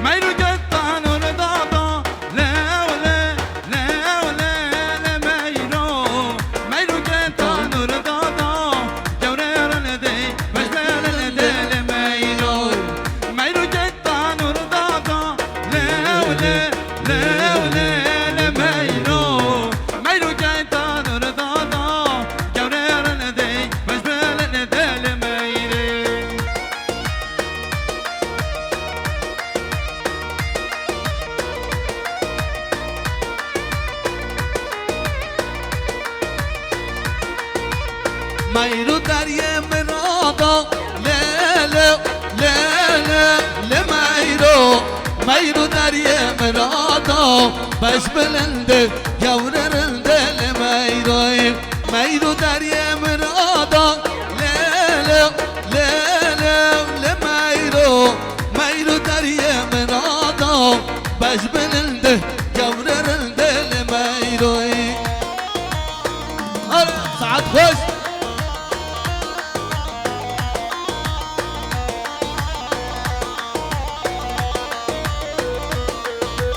ميرو جتان وردادا لا ولا لا ولا لا ميرو جتان وردادا جورير لدي مجبل لدي ميرو جتان وردادا لا ولا لا ولا لا ميرو جتان وردادا جورير لدي مجبل لدي ميرو دريا مرادا لا لا لا لا لا ميرو دريا مرادا باش بلند يوررند ميرو دريا مرادا لا لا لا لا لا ميرو دريا مرادا باش بلند يوررند ساعات خوش